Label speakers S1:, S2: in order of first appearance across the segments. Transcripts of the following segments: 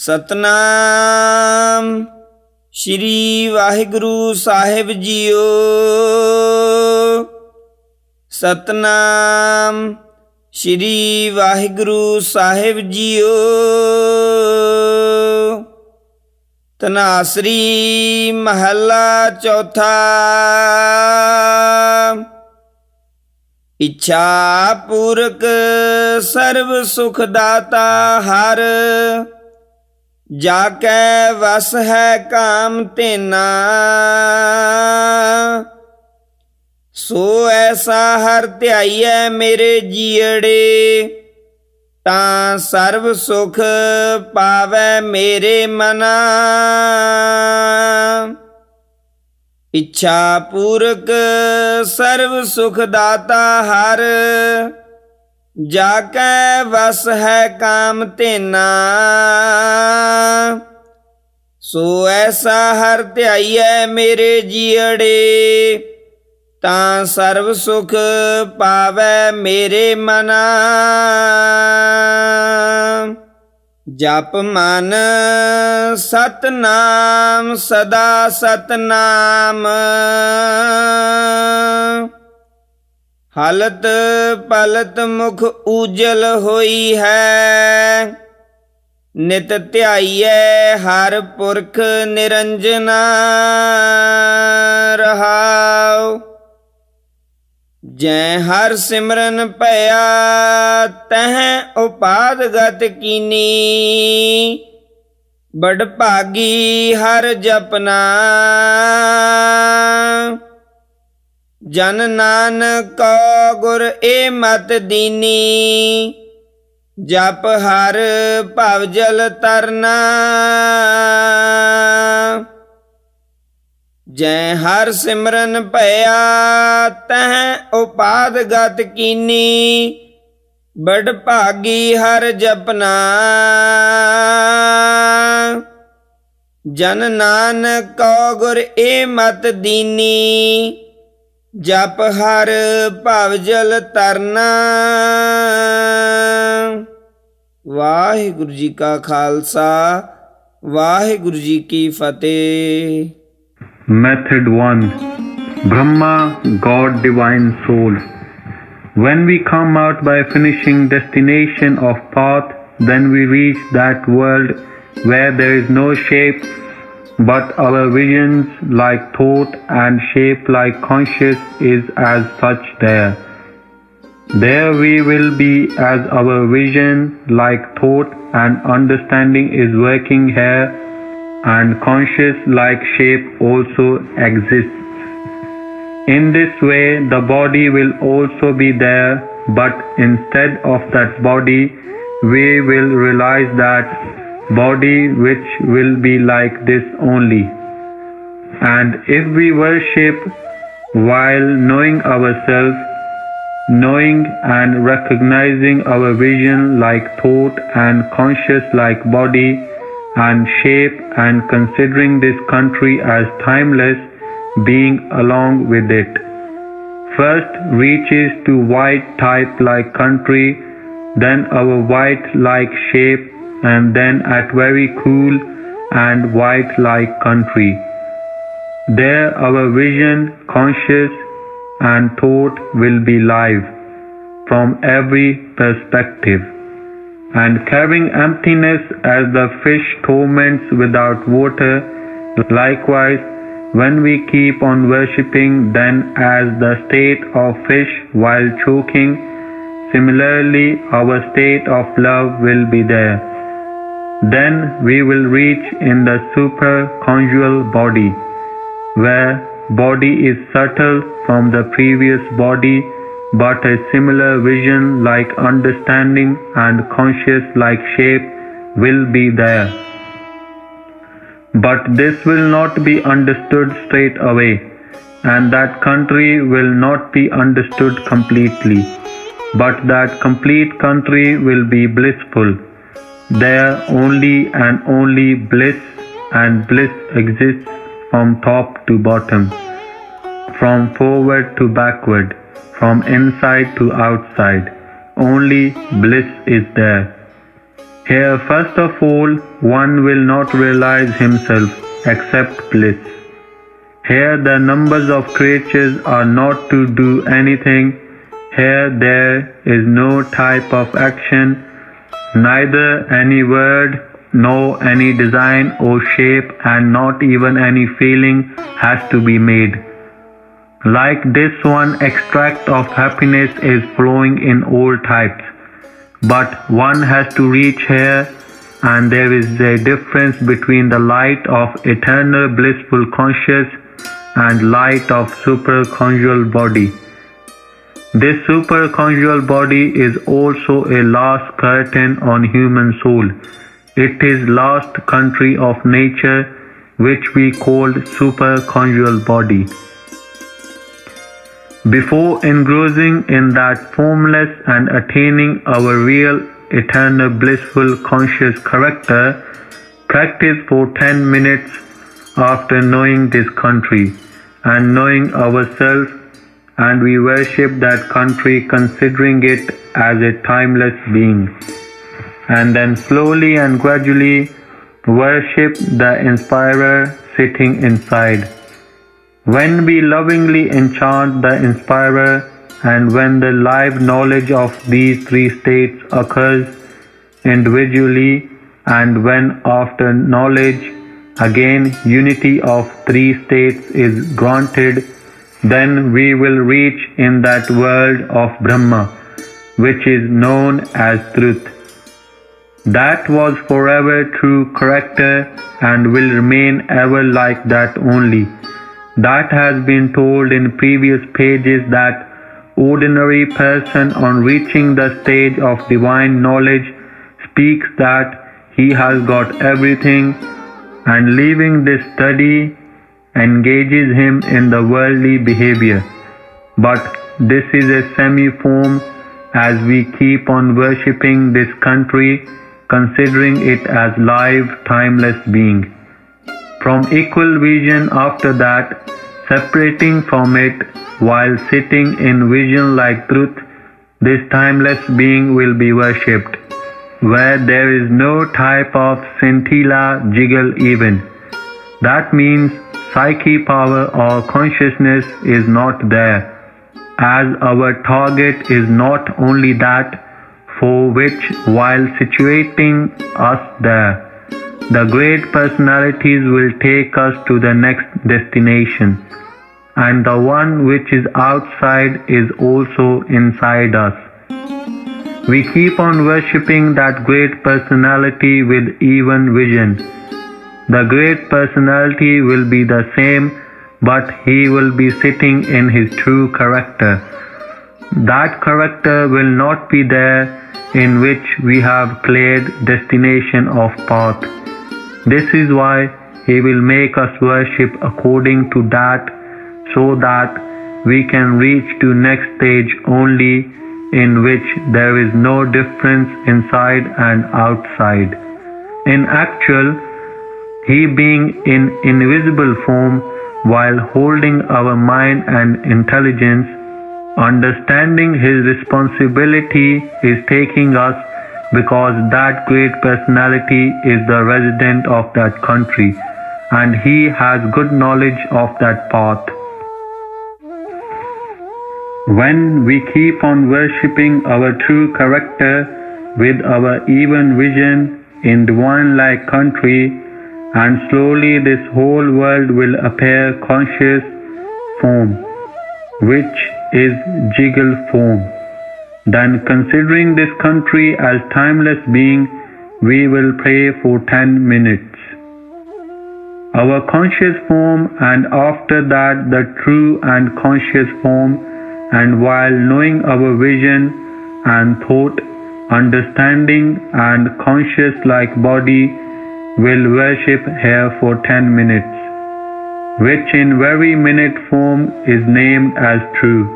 S1: ਸਤਨਾਮ ਸ਼੍ਰੀ ਵਾਹਿਗੁਰੂ ਸਾਹਿਬ JIO. Satnam Shri Waheguru ਸਾਹਿਬ JIO. Dhanasari ਮਹੱਲਾ ਚੌਥਾ। ਇੱਛਾ ਪੂਰਕ ਸਰਬ ਸੁਖ ਦਾਤਾ ਹਰ, ਜਾ ਕੈ ਵਸ ਹੈ ਕਾਮ ਧੇਨਾ। ਸੋ ਐਸਾ ਹਰ ਧਿਆਈਐ ਮੇਰੇ ਜੀਅੜੇ, ਤਾਂ ਸਰਬ ਸੁਖ ਪਾਵੈ ਮੇਰੇ ਮਨਾ। ਇੱਛਾ ਪੂਰਕ ਸਰਬ ਸੁਖ ਦਾਤਾ ਹਰ, ਜਾ ਕੈ ਵਸ ਹੈ ਕਾਮ ਧੇਨਾ। ਸੋ ਐਸਾ ਹਰ ਧਿਆਈਐ ਮੇਰੇ ਜੀਅੜੇ, ਤਾਂ ਸਰਬ ਸੁਖ ਪਾਵੈ ਮੇਰੇ ਮਨਾ। ਜਪ ਮਨ ਸਤਨਾਮ ਸਦਾ ਸਤਨਾਮ, ਹਲਤ ਪਲਤ ਮੁਖ ਉਜਲ ਹੋਈ ਹੈ। ਨਿਤ ਧਿਆਈਐ ਹਰ ਪੁਰਖ ਨਿਰੰਜਨਾ ਰਹਾਉ। ਜੈ ਹਰ ਸਿਮਰਨ ਭਇਆ ਤਹ ਉਪਾਦ ਗਤ ਕੀਨੀ, ਬੜ ਭਾਗੀ ਹਰ ਜਪਨਾ। ਜਨ ਨਾਨਕ ਕੋ ਗੁਰ ਏ ਮਤ ਦੀਨੀ, ਜਪ ਹਰ ਭਵ ਜਲ ਤਰਨਾ। ਜੈ ਹਰ ਸਿਮਰਨ ਭਇਆ ਤਹ ਉਪਾਦ ਗਤ ਕੀਨੀ, ਬੜ ਭਾਗੀ ਹਰ ਜਪਨਾ। ਜਨ ਨਾਨਕ ਕੋ ਗੁਰ ਏ ਮਤ ਦੀਨੀ, ਜਪ ਹਰ ਭਵ ਜਲ ਤਰਨਾ। ਵਾਹਿਗੁਰੂ ਜੀ ਕਾ ਖਾਲਸਾ, ਵਾਹਿਗੁਰੂ ਜੀ ਕੀ ਫਤਿਹ।
S2: Method 1. Brahma, God, Divine Soul. When we come out by finishing destination of path, then we reach that world where there is no shape, but our visions like thought and shape like conscious is as such there. There we will be as our vision like thought and understanding is working here, and conscious like shape also exists. In this way the body will also be there, but instead of that body we will realize that body which will be like this only. And if we worship while knowing ourselves, knowing and recognizing our vision like thought and conscious like body and shape, and considering this country as timeless, being along with it, first reaches to white type like country, then our white like shape, and then at very cool and white like country. There our vision, conscious and thought will be live from every perspective. And carrying emptiness as the fish torments without water, likewise when we keep on worshipping then as the state of fish while choking, similarly our state of love will be there. Then we will reach in the superconjugal body, where body is subtle from the previous body, but a similar vision like understanding and conscious like shape will be there. But this will not be understood straight away, and that country will not be understood completely, but that complete country will be blissful. There only and only bliss, and bliss exists from top to bottom, from forward to backward, from inside to outside. Only bliss is there. Here, first of all, one will not realize himself except bliss. Here, the numbers of creatures are not to do anything. Here, there is no type of action, neither any word, nor any design or shape, and not even any feeling has to be made. Like this one, extract of happiness is flowing in all types. But one has to reach here, and there is a difference between the light of eternal blissful conscious and light of superconjugal body. This superconjugal body is also a last curtain on human soul. It is last country of nature, which we called superconjugal body. Before engrossing in that formless and attaining our real eternal blissful conscious character, practice for 10 minutes after knowing this country and knowing ourselves, and we worship that country considering it as a timeless being. And then slowly and gradually worship the inspirer sitting inside. When we lovingly enchant the inspirer, and when the live knowledge of these three states occurs individually, and when after knowledge again unity of three states is granted, then we will reach in that world of Brahma, which is known as truth. That was forever true character and will remain ever like that only. That has been told in previous pages that ordinary person on reaching the stage of divine knowledge speaks that he has got everything, and leaving this study engages him in the worldly behavior. But this is a semi-form as we keep on worshipping this country, considering it as live, timeless being. From equal vision after that, separating from it while sitting in vision like truth, this timeless being will be worshipped, where there is no type of scintilla jiggle even. That means psyche power or consciousness is not there, as our target is not only that for which while situating us there, the great personalities will take us to the next destination, and the one which is outside is also inside us. We keep on worshipping that great personality with even vision. The great personality will be the same, but he will be sitting in his true character. That character will not be there in which we have cleared destination of path. This is why he will make us worship according to that, so that we can reach to next stage only, in which there is no difference inside and outside. In actual, he being in invisible form while holding our mind and intelligence, understanding his responsibility is taking us, because that great personality is the resident of that country, and he has good knowledge of that path. When we keep on worshipping our true character with our even vision in divine-like country, and slowly this whole world will appear conscious form, which is jiggle form. Then, considering this country as timeless being, we will pray for 10 minutes. Our conscious form, and after that the true and conscious form, and while knowing our vision and thought, understanding and conscious like body, will worship here for 10 minutes, which in very minute form is named as true,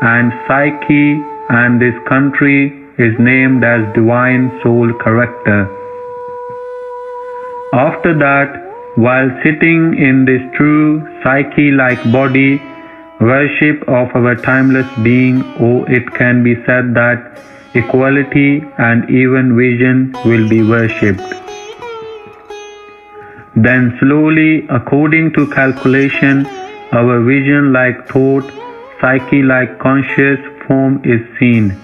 S2: and psyche and this country is named as divine soul character. After that, while sitting in this true psyche-like body, worship of our timeless being, or it can be said that equality, and even vision will be worshipped. Then slowly, according to calculation, our vision like thought, psyche like conscious form is seen.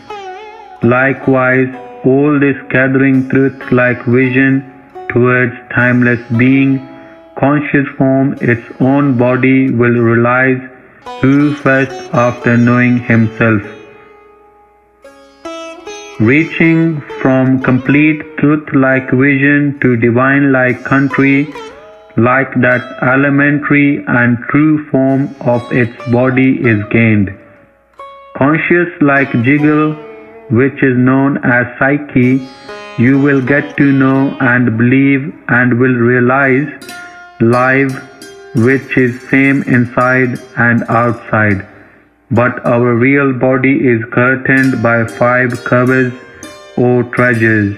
S2: Likewise, all this gathering truth like vision towards timeless being, conscious form, its own body will realize who first after knowing himself. Reaching from complete truth like vision to divine like country, like that elementary and true form of its body is gained. Conscious like jiggle, which is known as psyche, you will get to know and believe and will realize life, which is same inside and outside. But our real body is curtained by 5 covers or treasures,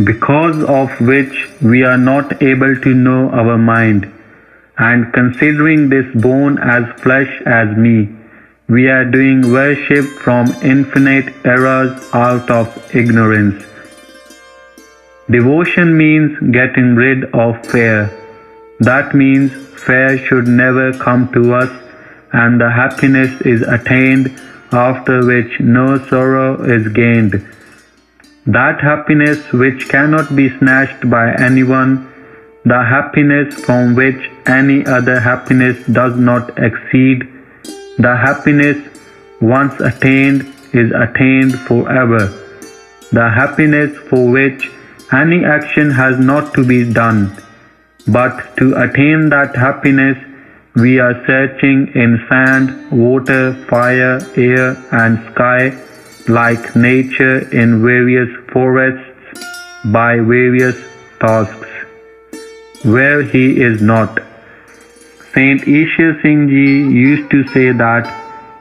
S2: because of which we are not able to know our mind. And considering this bone as flesh as me, we are doing worship from infinite eras out of ignorance. Devotion means getting rid of fear. That means fear should never come to us, and the happiness is attained, after which no sorrow is gained. That happiness which cannot be snatched by anyone, the happiness from which any other happiness does not exceed, the happiness once attained is attained forever, the happiness for which any action has not to be done. But to attain that happiness, we are searching in sand, water, fire, air, and sky, like nature in various forests by various tasks, where he is not. Saint Ishar Singh Ji used to say that,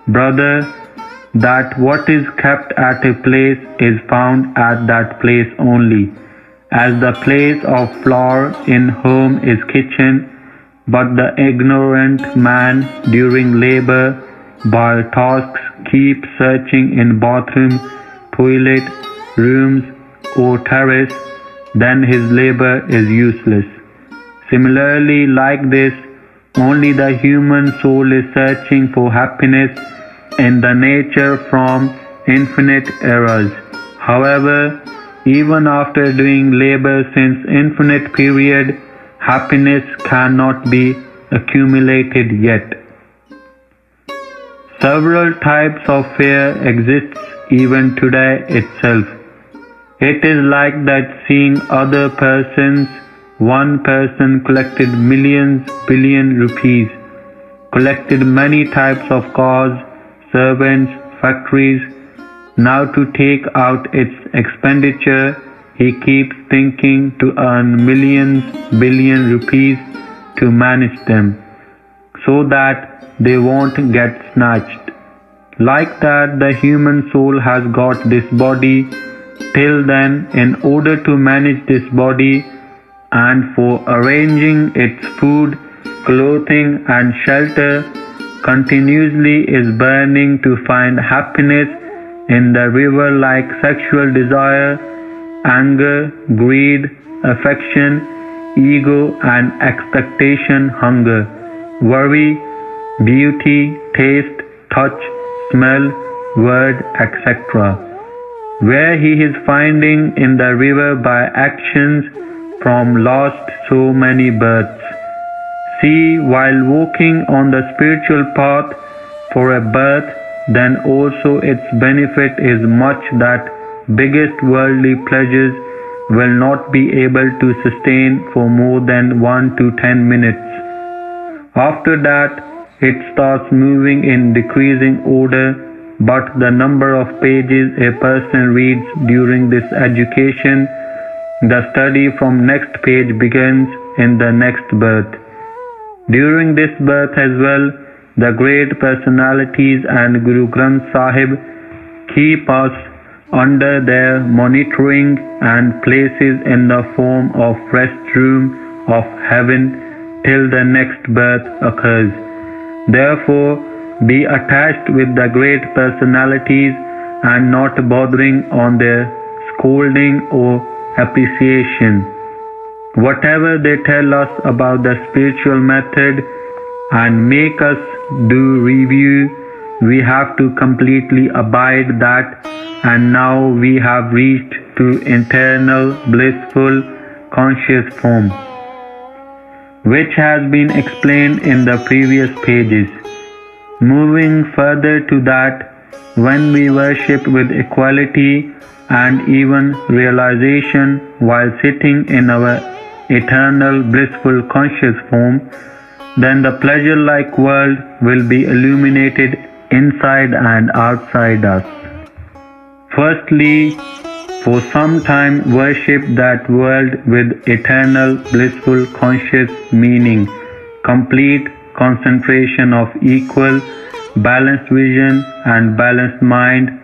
S2: brother, that what is kept at a place is found at that place only, as the place of flower in home is kitchen, but the ignorant man during labor by tasks keeps searching in bathroom, toilet, rooms or terrace, then his labor is useless. Similarly, like this, only the human soul is searching for happiness in the nature from infinite eras. However, even after doing labor since infinite period, happiness cannot be accumulated yet. Several types of fear exists even today itself. It is like that seeing other persons, one person collected millions, billion rupees, collected many types of cars, servants, factories. Now to take out its expenditure, he keeps thinking to earn millions, billion rupees to manage them, so that they won't get snatched. Like that, the human soul has got this body. Till then, in order to manage this body and for arranging its food, clothing and shelter, continuously is burning to find happiness in the river like sexual desire, anger, greed, affection, ego and expectation, hunger, worry, beauty, taste, touch, smell, word, etc., where he is finding in the river by actions from lost so many births. See, while walking on the spiritual path for a birth, then also its benefit is much that biggest worldly pleasures will not be able to sustain for more than 1 to 10 minutes. After that, it starts moving in decreasing order, but the number of pages a person reads during this education, the study from next page begins in the next birth. During this birth as well, the great personalities and Guru Granth Sahib keep us under their monitoring and places in the form of rest room of heaven till the next birth occurs. Therefore, be attached with the great personalities and not bothering on their scolding or appreciation. Whatever they tell us about the spiritual method and make us do review, we have to completely abide that, and now we have reached to eternal blissful conscious form, which has been explained in the previous pages. Moving further to that, when we worship with equality and even realization while sitting in our eternal blissful conscious form, then the pleasure-like world will be illuminated inside and outside us. Firstly, for some time worship that world with eternal blissful conscious meaning, complete concentration of equal, balanced vision and balanced mind,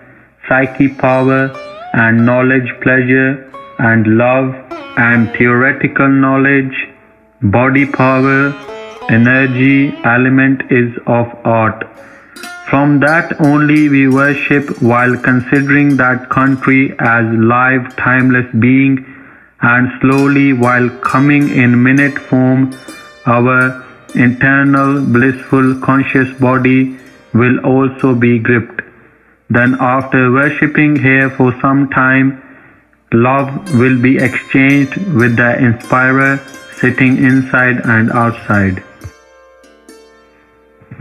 S2: psychic power and knowledge pleasure and love and theoretical knowledge, body power, energy element is of art. From that only we worship while considering that country as live timeless being, and slowly while coming in minute form our internal blissful conscious body will also be gripped. Then after worshipping here for some time, love will be exchanged with the inspirer sitting inside and outside.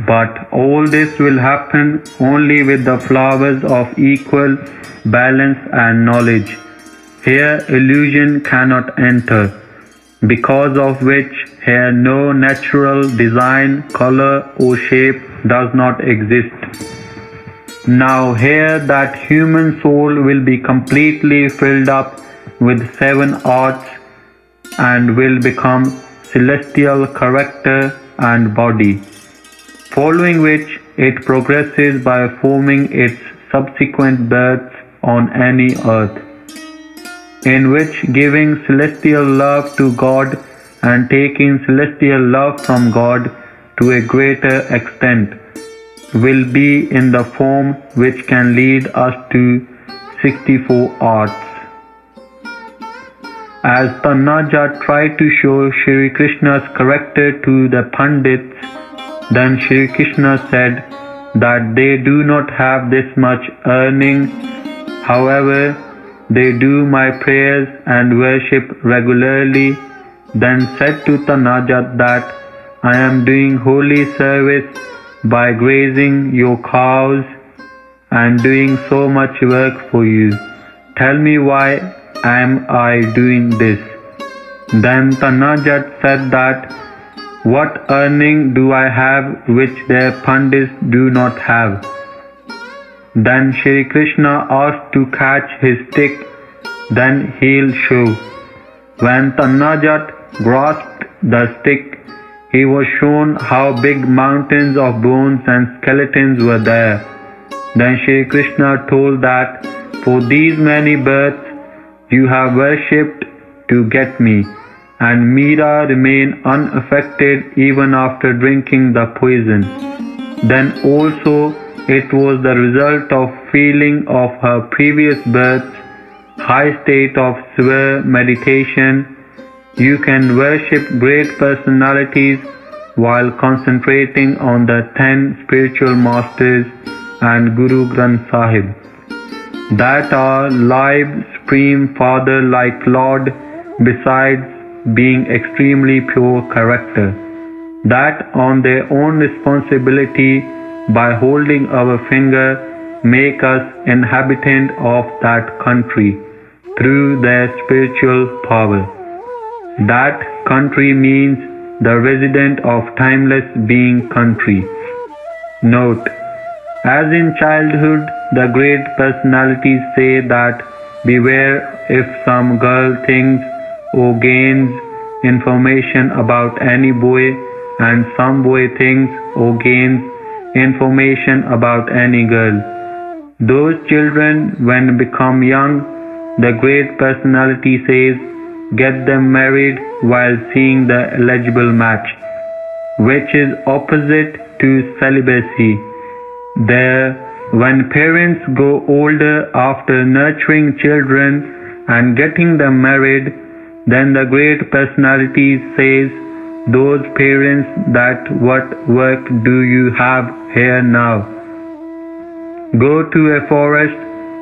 S2: But all this will happen only with the flowers of equal balance and knowledge. Here illusion cannot enter, because of which here no natural design, color or shape does not exist. Now here that human soul will be completely filled up with 7 arts and will become celestial character and body, following which it progresses by forming its subsequent births on any earth, in which giving celestial love to God and taking celestial love from God to a greater extent will be in the form which can lead us to 64 arts. As Tannaja tried to show Shri Krishna's character to the Pandits, then Shri Krishna said that they do not have this much earning, however, they do my prayers and worship regularly. Then said to Tannaja that I am doing holy service by grazing your cows and doing so much work for you. Tell me why am I doing this? Then Tannaja said that what earning do I have which their Pandits do not have? Then Shri Krishna asked to catch his stick, then he'll show. When Tannaja grasped the stick, he was shown how big mountains of bones and skeletons were there. Then Shri Krishna told that for these many births you have worshipped to get me, and Meera remained unaffected even after drinking the poison. Then also it was the result of feeling of her previous births, high state of severe meditation. You can worship great personalities while concentrating on the 10 spiritual masters and Guru Granth Sahib, that are live Supreme Father like Lord, besides being extremely pure character, that on their own responsibility by holding our finger make us inhabitant of that country through their spiritual power. That country means the resident of timeless being country. Note, as in childhood, the great personalities say that beware if some girl thinks or gains information about any boy, and some boy thinks or gains information about any girl. Those children, when become young, the great personality says, get them married while seeing the eligible match, which is opposite to celibacy. There When parents grow older after nurturing children and getting them married, then the great personality says, those parents, that what work do you have here now? Go to a forest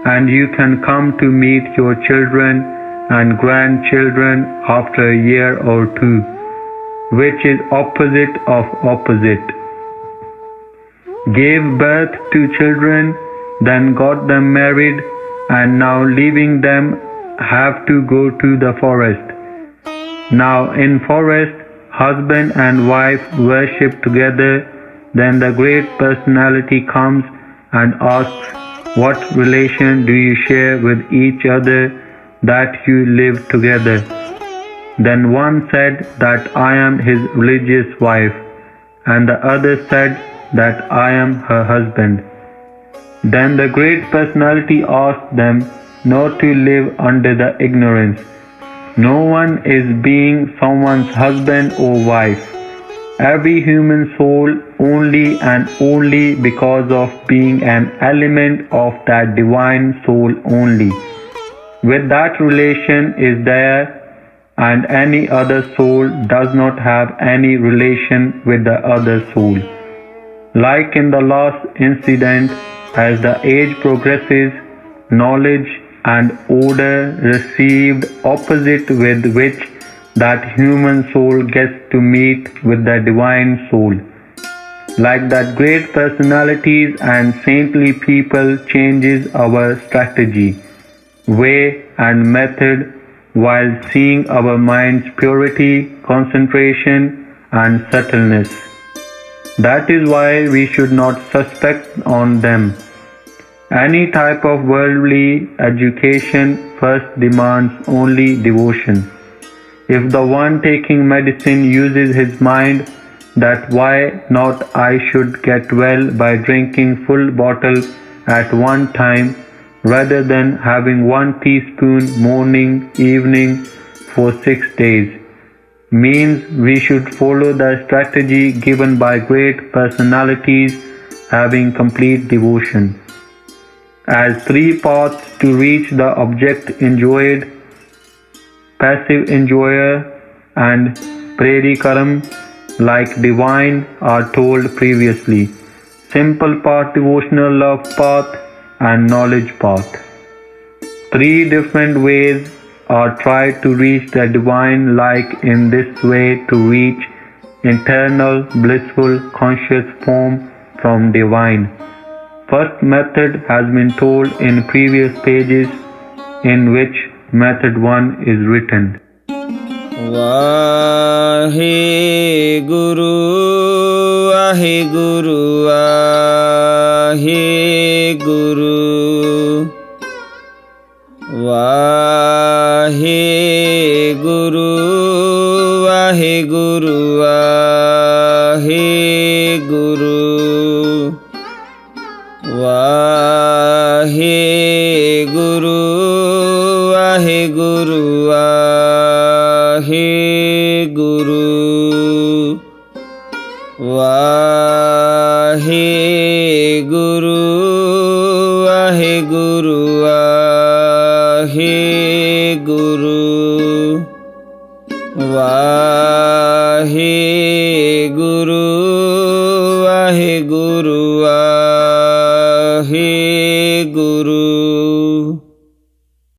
S2: and you can come to meet your children and grandchildren after a year or two, which is opposite of opposite. Gave birth to children, then got them married, and now leaving them have to go to the forest. Now in forest, husband and wife worship together, then the great personality comes and asks, what relation do you share with each other that you live together? Then one said that I am his religious wife, and the other said that I am her husband. Then the great personality asked them not to live under the ignorance. No one is being someone's husband or wife. Every human soul only and only because of being an element of that divine soul only. With that relation is there, and any other soul does not have any relation with the other soul. Like in the last incident, as the age progresses, knowledge and order received opposite with which that human soul gets to meet with the divine soul. Like that great personalities and saintly people changes our strategy, way and method while seeing our mind's purity, concentration and subtleness. That is why we should not suspect on them. Any type of worldly education first demands only devotion. If the one taking medicine uses his mind that why not I should get well by drinking full bottle at one time rather than having 1 teaspoon morning, evening for 6 days, means we should follow the strategy given by great personalities having complete devotion. As 3 paths to reach the object enjoyed, passive enjoyer and pradikaram, like divine, are told previously. Simple path, devotional love path and knowledge path. 3 different ways are tried to reach the divine, like in this way to reach internal blissful conscious form from divine. First method has been told in previous pages, in which method 1 is written.
S1: Vaheguru, Vaheguru, Vaheguru, Vaheguru, Vaheguru, Vaheguru, Vaheguru, Vaheguru, Vaheguru, Vaheguru, Vaheguru, Vaheguru, Vaheguru, Vaheguru,